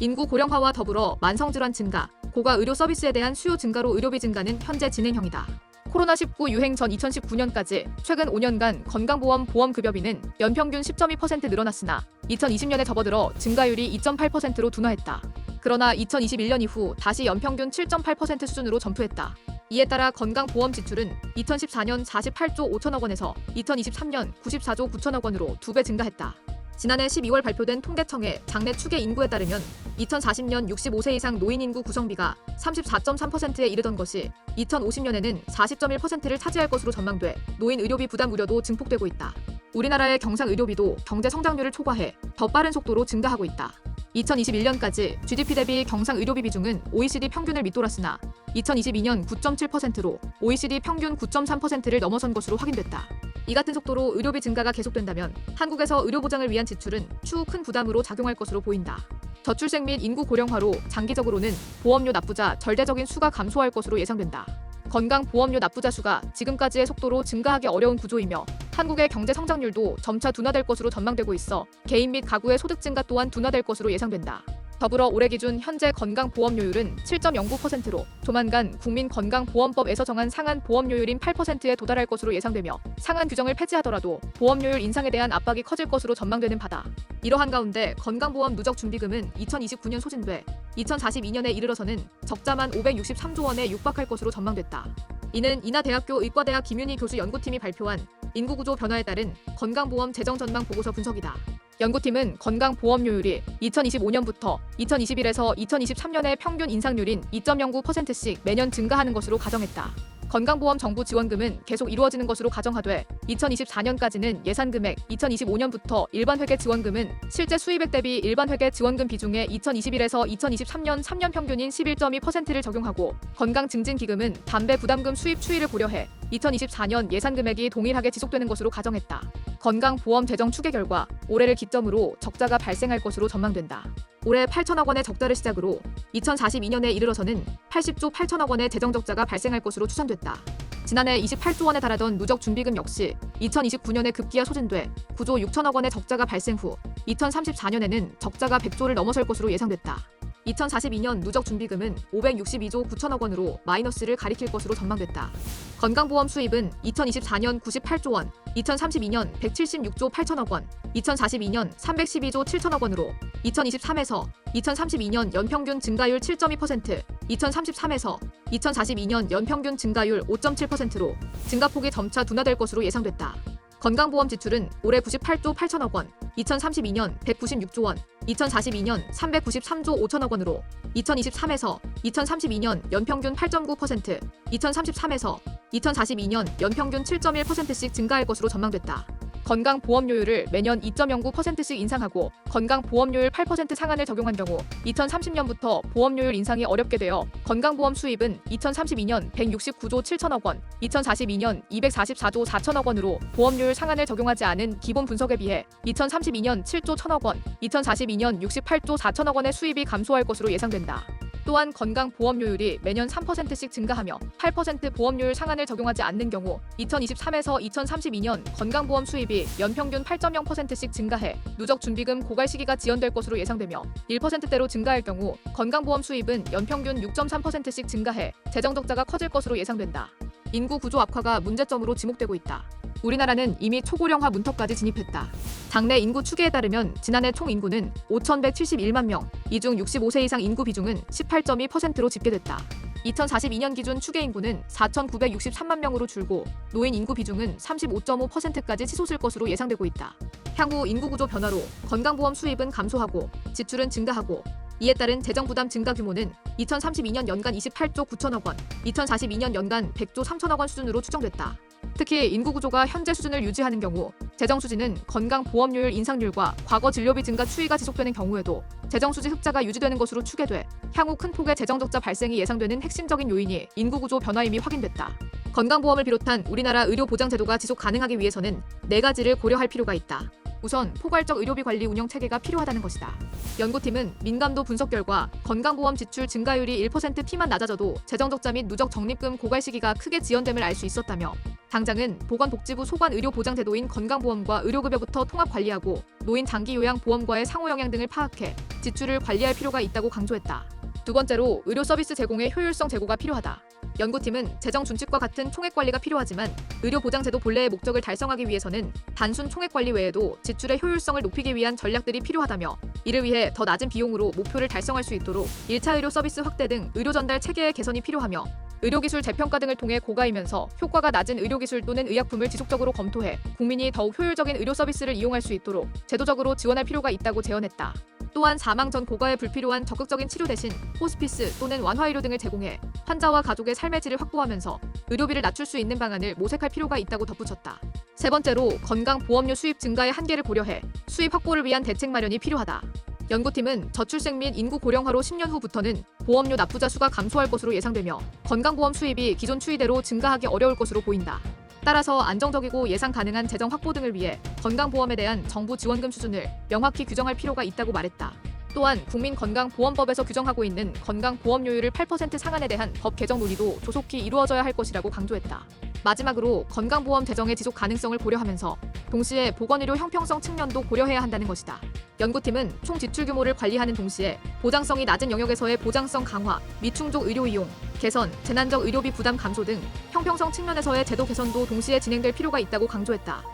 인구 고령화와 더불어 만성질환 증가, 고가 의료 서비스에 대한 수요 증가로 의료비 증가는 현재 진행형이다. 코로나19 유행 전 2019년까지 최근 5년간 건강보험 보험급여비는 연평균 10.2% 늘어났으나 2020년에 접어들어 증가율이 2.8%로 둔화했다. 그러나 2021년 이후 다시 연평균 7.8% 수준으로 점프했다. 이에 따라 건강보험 지출은 2014년 48조 5천억 원에서 2023년 94조 9천억 원으로 2배 증가했다. 지난해 12월 발표된 통계청의 장래 추계 인구에 따르면 2040년 65세 이상 노인 인구 구성비가 34.3%에 이르던 것이 2050년에는 40.1%를 차지할 것으로 전망돼 노인 의료비 부담 우려도 증폭되고 있다. 우리나라의 경상 의료비도 경제 성장률을 초과해 더 빠른 속도로 증가하고 있다. 2021년까지 GDP 대비 경상 의료비 비중은 OECD 평균을 밑돌았으나 2022년 9.7%로 OECD 평균 9.3%를 넘어선 것으로 확인됐다. 이 같은 속도로 의료비 증가가 계속된다면 한국에서 의료보장을 위한 지출은 추후 큰 부담으로 작용할 것으로 보인다. 저출생 및 인구 고령화로 장기적으로는 보험료 납부자 절대적인 수가 감소할 것으로 예상된다. 건강보험료 납부자 수가 지금까지의 속도로 증가하기 어려운 구조이며 한국의 경제 성장률도 점차 둔화될 것으로 전망되고 있어 개인 및 가구의 소득 증가 또한 둔화될 것으로 예상된다. 더불어 올해 기준 현재 건강보험료율은 7.09%로 조만간 국민건강보험법에서 정한 상한 보험료율인 8%에 도달할 것으로 예상되며 상한 규정을 폐지하더라도 보험료율 인상에 대한 압박이 커질 것으로 전망되는 바다. 이러한 가운데 건강보험 누적 준비금은 2029년 소진돼 2042년에 이르러서는 적자만 563조 원에 육박할 것으로 전망됐다. 이는 인하대학교 의과대학 김윤희 교수 연구팀이 발표한 인구구조 변화에 따른 건강보험 재정 전망 보고서 분석이다. 연구팀은 건강보험료율이 2025년부터 2021에서 2023년의 평균 인상률인 2.09%씩 매년 증가하는 것으로 가정했다. 건강보험 정부 지원금은 계속 이루어지는 것으로 가정하되 2024년까지는 예산금액, 2025년부터 일반회계 지원금은 실제 수입액 대비 일반회계 지원금 비중의 2021에서 2023년 3년 평균인 11.2%를 적용하고 건강증진기금은 담배 부담금 수입 추이를 고려해 2024년 예산금액이 동일하게 지속되는 것으로 가정했다. 건강보험 재정 추계 결과 올해를 기점으로 적자가 발생할 것으로 전망된다. 올해 8천억 원의 적자를 시작으로 2042년에 이르러서는 80조 8천억 원의 재정 적자가 발생할 것으로 추산됐다. 지난해 28조 원에 달하던 누적 준비금 역시 2029년에 급기야 소진돼 9조 6천억 원의 적자가 발생 후 2034년에는 적자가 100조를 넘어설 것으로 예상됐다. 2042년 누적 준비금은 562조 9천억 원으로 마이너스를 가리킬 것으로 전망됐다. 건강보험 수입은 2024년 98조 원, 2032년 176조 8천억 원, 2042년 312조 7천억 원으로 2023에서 2032년 연평균 증가율 7.2%, 2033에서 2042년 연평균 증가율 5.7%로 증가폭이 점차 둔화될 것으로 예상됐다. 건강보험 지출은 올해 98조 8천억 원, 2032년 196조 원, 2042년 393조 5천억 원으로 2023에서 2032년 연평균 8.9%, 2033에서 2042년 연평균 7.1%씩 증가할 것으로 전망됐다. 건강보험료율을 매년 2.09%씩 인상하고 건강보험료율 8% 상한을 적용한 경우 2030년부터 보험료율 인상이 어렵게 되어 건강보험 수입은 2032년 169조 7천억 원, 2042년 244조 4천억 원으로 보험료율 상한을 적용하지 않은 기본 분석에 비해 2032년 7조 1천억 원, 2042년 68조 4천억 원의 수입이 감소할 것으로 예상된다. 또한 건강보험료율이 매년 3%씩 증가하며 8% 보험료율 상한을 적용하지 않는 경우 2023에서 2032년 건강보험 수입이 연평균 8.0%씩 증가해 누적 준비금 고갈 시기가 지연될 것으로 예상되며 1%대로 증가할 경우 건강보험 수입은 연평균 6.3%씩 증가해 재정 적자가 커질 것으로 예상된다. 인구 구조 악화가 문제점으로 지목되고 있다. 우리나라는 이미 초고령화 문턱까지 진입했다. 당내 인구 추계에 따르면 지난해 총 인구는 5,171만 명, 이 중 65세 이상 인구 비중은 18.2%로 집계됐다. 2042년 기준 추계 인구는 4,963만 명으로 줄고 노인 인구 비중은 35.5%까지 치솟을 것으로 예상되고 있다. 향후 인구 구조 변화로 건강보험 수입은 감소하고 지출은 증가하고 이에 따른 재정 부담 증가 규모는 2032년 연간 28조 9천억 원, 2042년 연간 100조 3천억 원 수준으로 추정됐다. 특히 인구 구조가 현재 수준을 유지하는 경우 재정 수지는 건강보험료율 인상률과 과거 진료비 증가 추이가 지속되는 경우에도 재정 수지 흑자가 유지되는 것으로 추계돼 향후 큰 폭의 재정 적자 발생이 예상되는 핵심적인 요인이 인구 구조 변화임이 확인됐다. 건강보험을 비롯한 우리나라 의료보장 제도가 지속 가능하기 위해서는 4가지를 고려할 필요가 있다. 우선 포괄적 의료비 관리 운영 체계가 필요하다는 것이다. 연구팀은 민감도 분석 결과 건강보험 지출 증가율이 1%T만 낮아져도 재정적자 및 누적 적립금 고갈 시기가 크게 지연됨을 알 수 있었다며 당장은 보건복지부 소관의료보장제도인 건강보험과 의료급여부터 통합 관리하고 노인 장기요양보험과의 상호영향 등을 파악해 지출을 관리할 필요가 있다고 강조했다. 두 번째로 의료 서비스 제공의 효율성 제고가 필요하다. 연구팀은 재정 준칙과 같은 총액 관리가 필요하지만 의료 보장제도 본래의 목적을 달성하기 위해서는 단순 총액 관리 외에도 지출의 효율성을 높이기 위한 전략들이 필요하다며 이를 위해 더 낮은 비용으로 목표를 달성할 수 있도록 1차 의료 서비스 확대 등 의료 전달 체계의 개선이 필요하며 의료기술 재평가 등을 통해 고가이면서 효과가 낮은 의료기술 또는 의약품을 지속적으로 검토해 국민이 더욱 효율적인 의료 서비스를 이용할 수 있도록 제도적으로 지원할 필요가 있다고 제언했다. 또한 사망 전 고가에 불필요한 적극적인 치료 대신 호스피스 또는 완화의료 등을 제공해 환자와 가족의 삶의 질을 확보하면서 의료비를 낮출 수 있는 방안을 모색할 필요가 있다고 덧붙였다. 세 번째로 건강보험료 수입 증가의 한계를 고려해 수입 확보를 위한 대책 마련이 필요하다. 연구팀은 저출생 및 인구 고령화로 10년 후부터는 보험료 납부자 수가 감소할 것으로 예상되며 건강보험 수입이 기존 추이대로 증가하기 어려울 것으로 보인다. 따라서 안정적이고 예상 가능한 재정 확보 등을 위해 건강보험에 대한 정부 지원금 수준을 명확히 규정할 필요가 있다고 말했다. 또한 국민건강보험법에서 규정하고 있는 건강보험료율을 8% 상한에 대한 법 개정 논의도 조속히 이루어져야 할 것이라고 강조했다. 마지막으로 건강보험 재정의 지속 가능성을 고려하면서 동시에 보건의료 형평성 측면도 고려해야 한다는 것이다. 연구팀은 총 지출 규모를 관리하는 동시에 보장성이 낮은 영역에서의 보장성 강화, 미충족 의료 이용, 개선, 재난적 의료비 부담 감소 등 형평성 측면에서의 제도 개선도 동시에 진행될 필요가 있다고 강조했다.